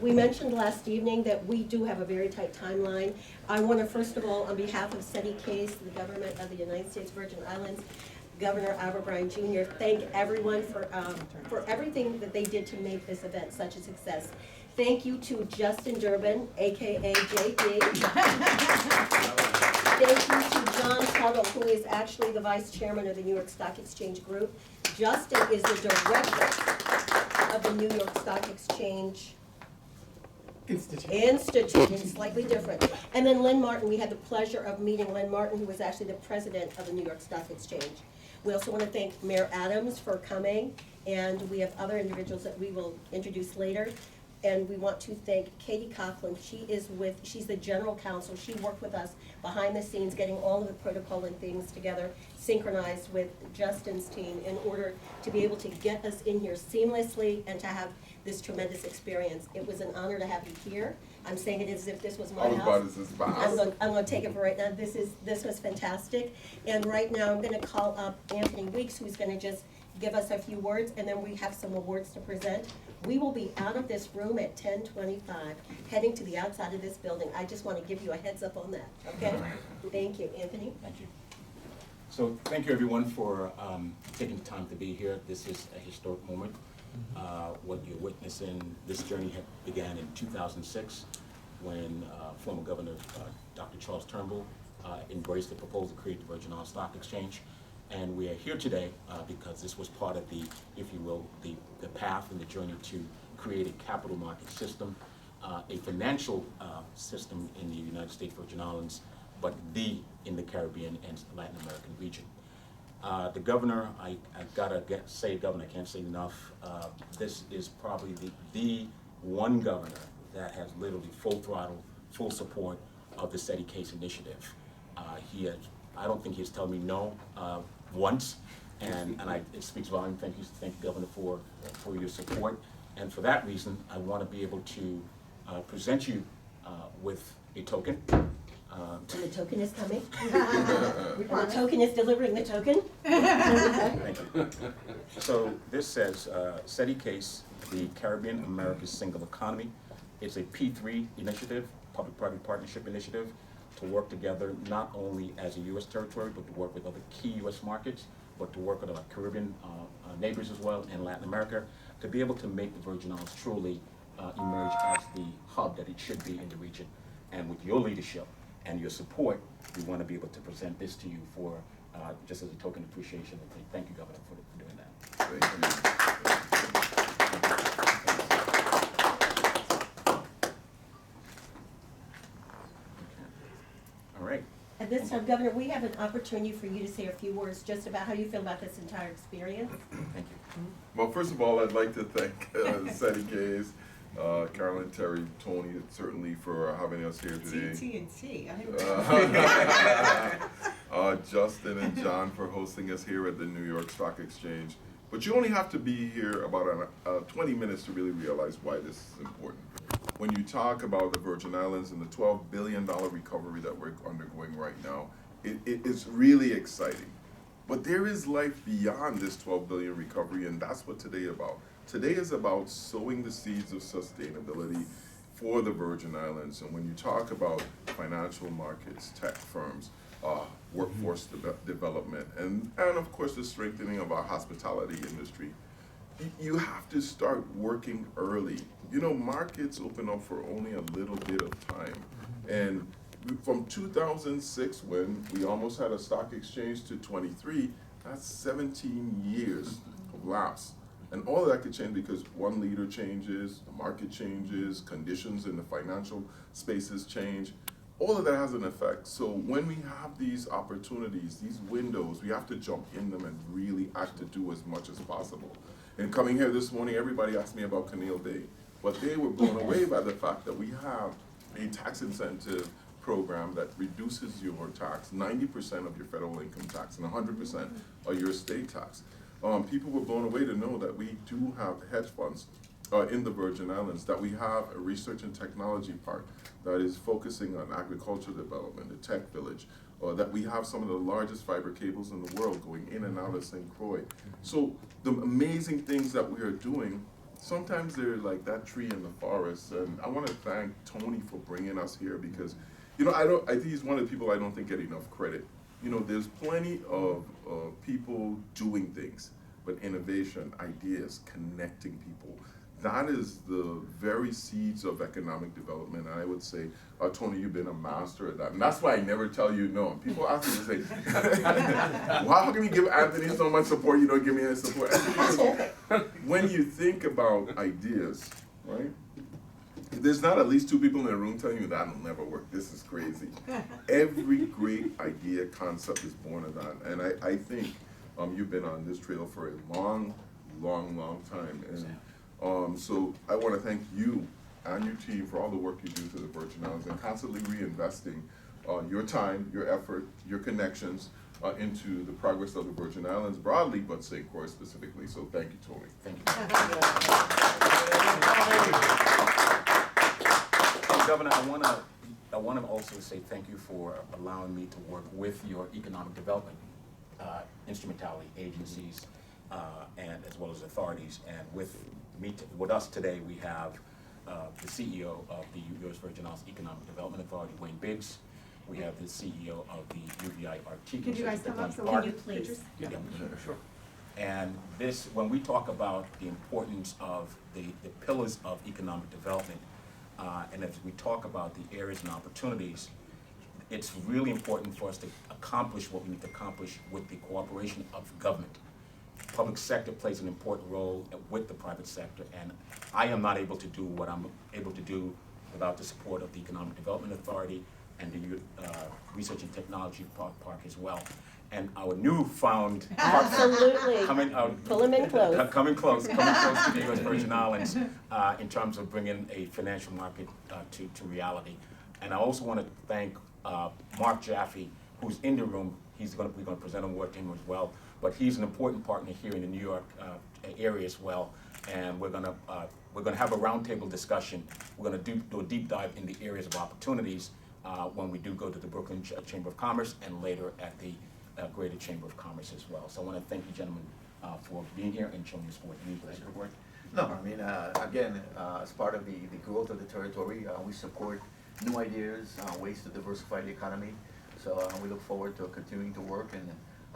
we mentioned last evening that we do have a very tight timeline. I want to first of all, on behalf of SEDI-CASE, the government of the United States Virgin Islands, Governor Albert Bryan Jr., thank everyone for everything that they did to make this event such a success. Thank you to Justin Durbin, AKA JD. Thank you to John Tuttle, who is actually the vice chairman of the New York Stock Exchange Group. Justin is the director of the New York Stock Exchange Institute, slightly different. And then Lynn Martin, we had the pleasure of meeting Lynn Martin, who was actually the president of the New York Stock Exchange. We also want to thank Mayor Adams for coming, and we have other individuals that we will introduce later. And we want to thank Katie Coughlin. She's the general counsel. She worked with us behind the scenes, getting all of the protocol and things together, synchronized with Justin's team in order to be able to get us in here seamlessly and to have this tremendous experience. It was an honor to have you here. I'm saying it as if this was my house. I'm going to take it for right now. This was fantastic. And right now I'm going to call up Anthony Weeks, who's going to just give us a few words, and then we have some awards to present. We will be out of this room at 10:25, heading to the outside of this building. I just want to give you a heads up on that, okay? Thank you. Anthony? Thank you. So thank you everyone for taking the time to be here. This is a historic moment. What you're witnessing, this journey began in 2006 when former Governor Dr. Charles Turnbull embraced the proposal to create the Virgin Islands Stock Exchange. And we are here today because this was part of the, if you will, the path and the journey to create a capital market system, a financial system in the United States Virgin Islands, but in the Caribbean and Latin American region. The governor, I gotta say, governor, I can't say enough. This is probably the one governor that has literally full throttle, full support of the SEDI-CASE initiative. I don't think he's told me no once, and it speaks volume. Thank you, Governor, for your support. And for that reason, I want to be able to present you with a token. And the token is coming. The token is delivering the token. Thank you. So this says SEDI-CASE, the Caribbean America's Single Economy. It's a P3 initiative, public-private partnership initiative, to work together not only as a U.S. territory, but to work with other key U.S. markets, but to work with our Caribbean neighbors as well, and Latin America, to be able to make the Virgin Islands truly emerge as the hub that it should be in the region. And with your leadership and your support, we want to be able to present this to you for just as a token of appreciation. And thank you, Governor, for doing that. Thank you. All right. At this time, Governor, we have an opportunity for you to say a few words just about how you feel about this entire experience. Thank you. Well, first of all, I'd like to thank SEDI-CASE, Carolyn, Terry, Tony, certainly for having us here today. TNT. Justin and John for hosting us here at the New York Stock Exchange. But you only have to be here about 20 minutes to really realize why this is important. When you talk about the Virgin Islands and the $12 billion recovery that we're undergoing right now, it is really exciting. But there is life beyond this $12 billion recovery, and that's what today is about. Today is about sowing the seeds of sustainability for the Virgin Islands. And when you talk about financial markets, tech firms, workforce development, and of course the strengthening of our hospitality industry, you have to start working early. You know, markets open up for only a little bit of time. And from 2006, when we almost had a stock exchange, to 23, that's 17 years of lapse. And all of that could change because one leader changes, the market changes, conditions in the financial spaces change. All of that has an effect. So when we have these opportunities, these windows, we have to jump in them and really act to do as much as possible. And coming here this morning, everybody asked me about Canal Bay, but they were blown away by the fact that we have a tax incentive program that reduces your tax, 90% of your federal income tax and 100% of your state tax. People were blown away to know that we do have hedge funds in the Virgin Islands, that we have a research and technology park that is focusing on agricultural development, the tech village, that we have some of the largest fiber cables in the world going in and out of St. Croix. So the amazing things that we are doing sometimes they're like that tree in the forest. And I want to thank Tony for bringing us here because, I think he's one of the people I don't think get enough credit. There's plenty of people doing things, but innovation, ideas, connecting people, that is the very seeds of economic development. And I would say, Tony, you've been a master at that. And that's why I never tell you no. And people ask me to say, well, how can you give Anthony so much support, you don't give me any support? When you think about ideas, right? There's not at least two people in the room telling you that'll never work. This is crazy. Every great idea, concept is born of that. And I think you've been on this trail for a long, long, long time. And so I want to thank you and your team for all the work you do to the Virgin Islands and constantly reinvesting your time, your effort, your connections into the progress of the Virgin Islands broadly, but St. Croix specifically. So thank you, Tony. Thank you. Governor, I want to also say thank you for allowing me to work with your economic development instrumentality agencies and as well as authorities. And with us today, we have the CEO of the U.S. Virgin Islands Economic Development Authority, Wayne Biggs. We have the CEO of the UVI RT. Could you guys come up so Can you please? Yeah, sure. And this, when we talk about the importance of the pillars of economic development, and as we talk about the areas and opportunities, it's really important for us to accomplish what we need to accomplish with the cooperation of government. Public sector plays an important role with the private sector, and I am not able to do what I'm able to do without the support of the Economic Development Authority and the Research and Technology Park as well. And our newfound Absolutely. coming out, Pull them in close. coming close to the U.S. Virgin Islands in terms of bringing a financial market to reality. And I also want to thank Mark Jaffe, who's in the room. We're going to present an award to him as well. But he's an important partner here in the New York area as well. And we're going to have a roundtable discussion. We're going to do a deep dive in the areas of opportunities when we do go to the Brooklyn Chamber of Commerce and later at the Greater Chamber of Commerce as well. So I want to thank you, gentlemen, for being here and showing your support. Any support? No, I mean, again, as part of the growth of the territory, we support new ideas, ways to diversify the economy. So we look forward to continuing to work and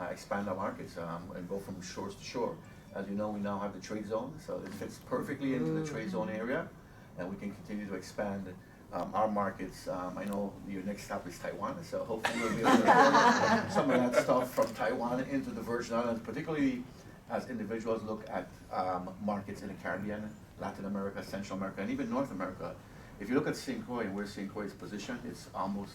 expand our markets and go from shores to shore. As you know, we now have the trade zone, so it fits perfectly into the trade zone area, and we can continue to expand our markets. I know your next stop is Taiwan, so hopefully we'll be able to import some of that stuff from Taiwan into the Virgin Islands, particularly as individuals look at markets in the Caribbean, Latin America, Central America, and even North America. If you look at St. Croix and where St. Croix is positioned, it's almost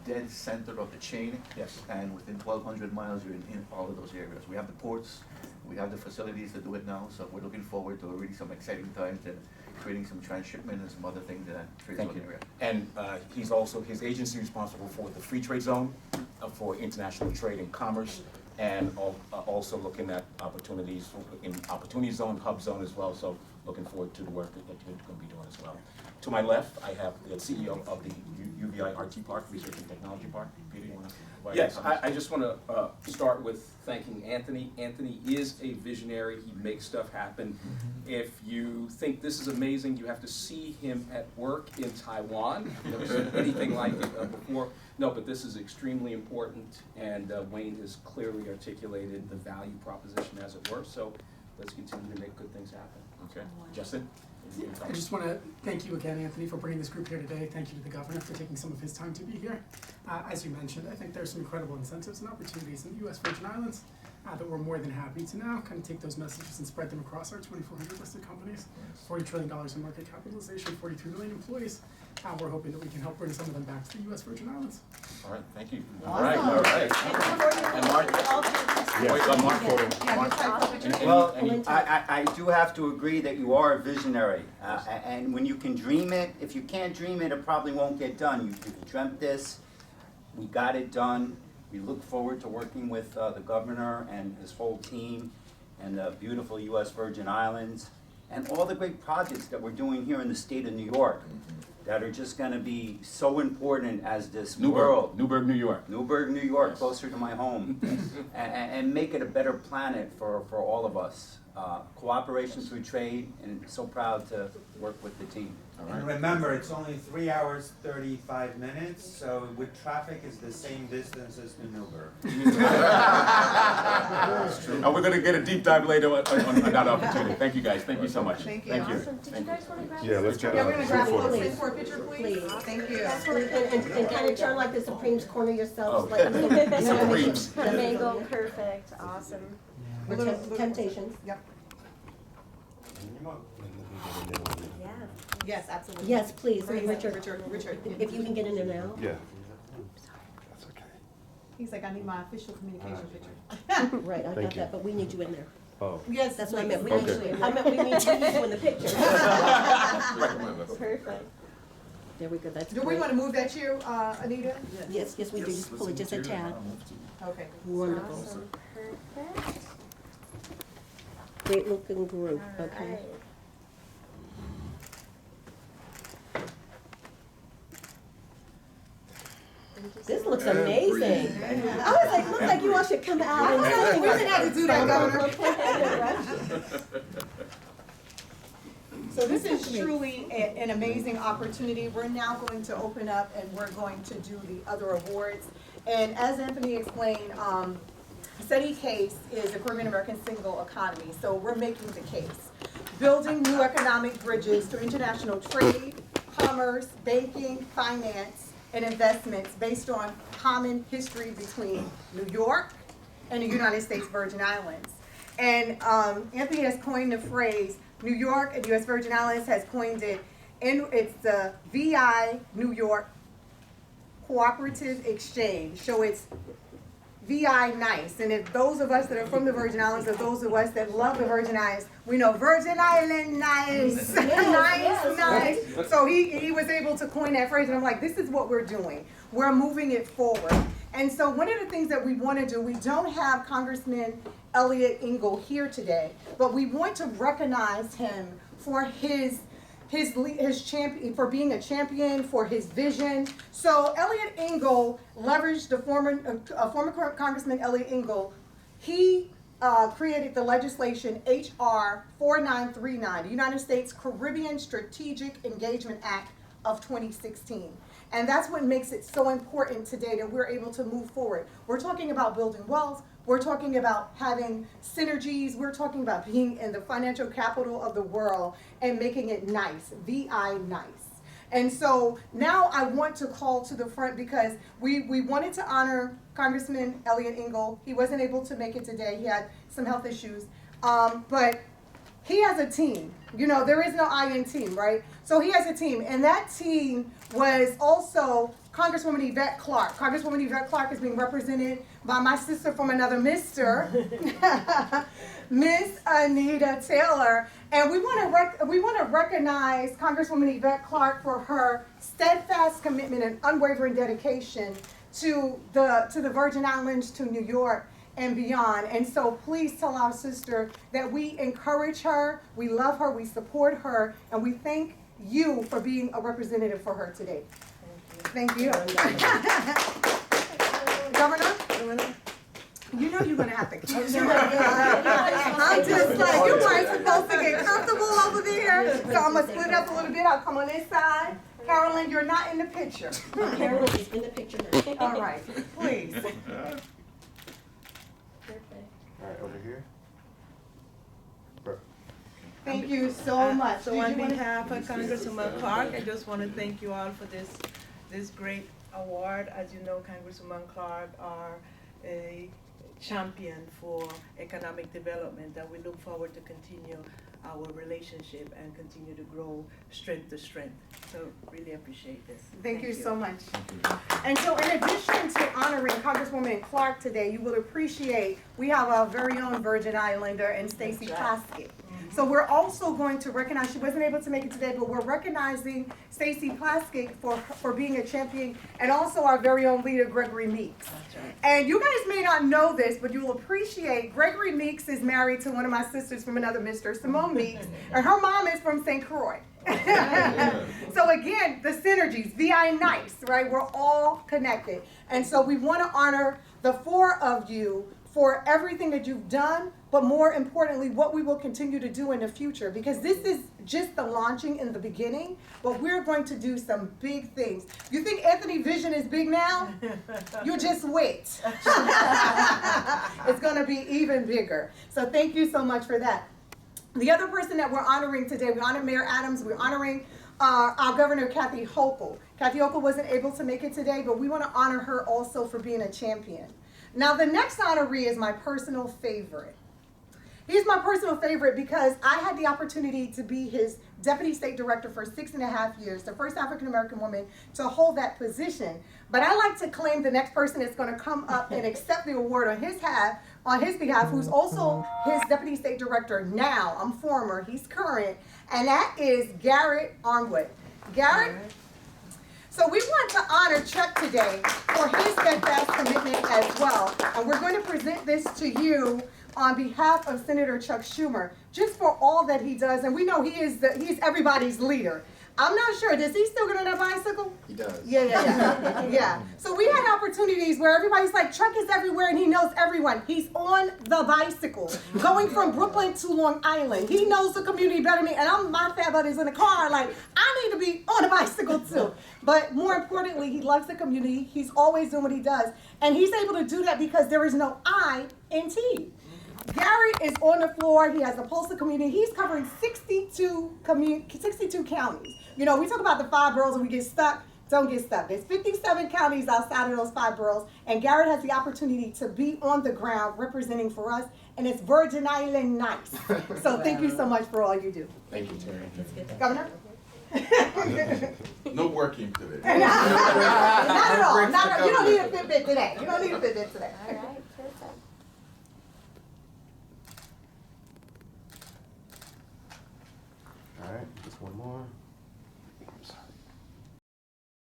dead center of the chain. Yes. And within 1,200 miles, you're in all of those areas. We have the ports, we have the facilities to do it now, so we're looking forward to really some exciting times and creating some transshipment and some other things in that trade zone area. And his agency responsible for the free trade zone, for international trade and commerce, and also looking at opportunities in opportunity zone, hub zone as well. So looking forward to the work that you're going to be doing as well. To my left, I have the CEO of the UVI RT Park, Research and Technology Park. Peter, you want to? Yes, I just want to start with thanking Anthony. Anthony is a visionary. He makes stuff happen. If you think this is amazing, you have to see him at work in Taiwan. I've never seen anything like it before. No, but this is extremely important, and Wayne has clearly articulated the value proposition, as it were. So let's continue to make good things happen. Okay, Justin? I just want to thank you again, Anthony, for bringing this group here today. Thank you to the governor for taking some of his time to be here. As you mentioned, I think there's some incredible incentives and opportunities in the U.S. Virgin Islands that we're more than happy to now kind of take those messages and spread them across our 2,400 listed companies, $40 trillion in market capitalization, 43 million employees. We're hoping that we can help bring some of them back to the U.S. Virgin Islands. All right, thank you. Awesome. All right. And Mark, Well, I do have to agree that you are a visionary. And when you can dream it, if you can't dream it, it probably won't get done. You dreamt this, we got it done. We look forward to working with the governor and his whole team and the beautiful U.S. Virgin Islands and all the great projects that we're doing here in the state of New York that are just going to be so important as this world. Newburgh, New York. Newburgh, New York, Yes. closer to my home, and make it a better planet for all of us. cooperation through trade, and so proud to work with the team. And remember, it's only 3 hours, 35 minutes, so with traffic, it's the same distance as Maneuver. And we're gonna get a deep dive later on that opportunity. Thank you guys, thank you so much. Thank you. Thank you. Awesome. Did you guys want to grab Yeah, let's get Yeah, a we're gonna grab photo. a for a picture, please. Please. Thank you. And kind of turn like the Supremes, corner yourselves Oh. like. Supremes. The mango, perfect, awesome. Or Temptations. Yep. Yeah. Yes, absolutely. Yes, please, Richard, Richard, Richard. if you can get in there now. Yeah. That's okay. He's like, I need my official communication picture. Right, I got Thank you. that, but we need you in there. Oh. Yes, That's what I please. meant, we need Okay. you, I meant we need you in the picture. Recommend us. Perfect. There we go, that's Do we great. want to move that to you, Anita? Yes, yes, we do, just pull it just a tad. Okay. Wonderful. Awesome, perfect. Great looking group, All okay. right. Thank you This so looks much. amazing. I was like, looks like you all should come out and. We didn't have to do that, Governor. So this is truly an amazing opportunity. We're now going to open up and we're going to do the other awards. And as Anthony explained, SEDI-CASE is the Caribbean American Single Economy. So we're making the case. Building new economic bridges to international trade, commerce, banking, finance, and investments based on common history between New York and the United States Virgin Islands. And Anthony has coined the phrase, New York and U.S. Virgin Islands has coined it, and it's the VI New York Cooperative Exchange. So it's VI nice. And if those of us that are from the Virgin Islands or those of us that love the Virgin Islands, we know Virgin Island nice, nice. So he was able to coin that phrase, and I'm like, this is what we're doing. We're moving it forward. And so one of the things that we want to do, we don't have Congressman Elliot Engel here today, but we want to recognize him for his champion, for being a champion, for his vision. So Elliot Engel leveraged the former Congressman Elliot Engel. He created the legislation HR 4939, the United States Caribbean Strategic Engagement Act of 2016. And that's what makes it so important today that we're able to move forward. We're talking about building wealth. We're talking about having synergies. We're talking about being in the financial capital of the world and making it nice, VI nice. And so now I want to call to the front because we wanted to honor Congressman Elliot Engel. He wasn't able to make it today. He had some health issues. But he has a team. You know, there is no I in team, right? So he has a team. And that team was also Congresswoman Yvette Clarke. Congresswoman Yvette Clarke is being represented by my sister from another mister, Miss Anita Taylor. And we want to recognize Congresswoman Yvette Clarke for her steadfast commitment and unwavering dedication to the Virgin Islands, to New York, and beyond. And so please tell our sister that we encourage her, we love her, we support her, and we thank you for being a representative for her today. Thank you. Governor, you know you're going to have to keep doing I'm just like, you weren't supposed to get comfortable over there. So I'm going to split up a little bit. I'll come on this side. Carolyn, you're not in the picture. Carolyn is in the picture now. All right, please. Perfect. All right, over here. Thank you so much. So on behalf of Congresswoman Clarke, I just want to thank you all for this great award. As you know, Congresswoman Clarke are a champion for economic development, and we look forward to continue our relationship and continue to grow strength to strength. So really appreciate this. Thank you so much. And so in addition to honoring Congresswoman Clarke today, you will appreciate, we have our very own Virgin Islander and Stacey Plaskett. So we're also going to recognize, she wasn't able to make it today, but we're recognizing Stacey Plaskett for being a champion, and also our very own leader, Gregory Meeks. And you guys may not know this, but you'll appreciate Gregory Meeks is married to one of my sisters from another mister, Simone Meeks, and her mom is from St. Croix. So again, the synergies, VI nice, right? We're all connected. And so we want to honor the four of you for everything that you've done, but more importantly, what we will continue to do in the future. Because this is just the launching in the beginning, but we're going to do some big things. You think Anthony Vision is big now? You just wait. It's going to be even bigger. So thank you so much for that. The other person that we're honoring today, we honor Mayor Adams, we're honoring our Governor Kathy Hochul. Kathy Hochul wasn't able to make it today, but we want to honor her also for being a champion. Now the next honoree is my personal favorite. He's my personal favorite because I had the opportunity to be his Deputy State Director for 6.5 years, the first African-American woman to hold that position. But I like to claim the next person that's going to come up and accept the award on his behalf, who's also his Deputy State Director now. I'm former, he's current, and that is Garrett Armwood. Garrett, so we want to honor Chuck today for his steadfast commitment as well. And we're going to present this to you on behalf of Senator Chuck Schumer, just for all that he does. And we know he's everybody's leader. I'm not sure, does he still get on that bicycle? He does. Yeah. Yeah. So we had opportunities where everybody's like, Chuck is everywhere and he knows everyone. He's on the bicycle, going from Brooklyn to Long Island. He knows the community better than me, and my fat buddies in the car like, I need to be on a bicycle too. But more importantly, he loves the community. He's always doing what he does. And he's able to do that because there is no I in T. Gary is on the floor. He has a pulse of community. He's covering 62 counties. You know, we talk about the 5 boroughs and we get stuck. Don't get stuck. There's 57 counties outside of those 5 boroughs, and Garrett has the opportunity to be on the ground representing for us, and it's Virgin Island nice. So thank you so much for all you do. Thank you, Terry. Governor? No working today. Not at all. You don't need a Fitbit today. You don't need a Fitbit today. All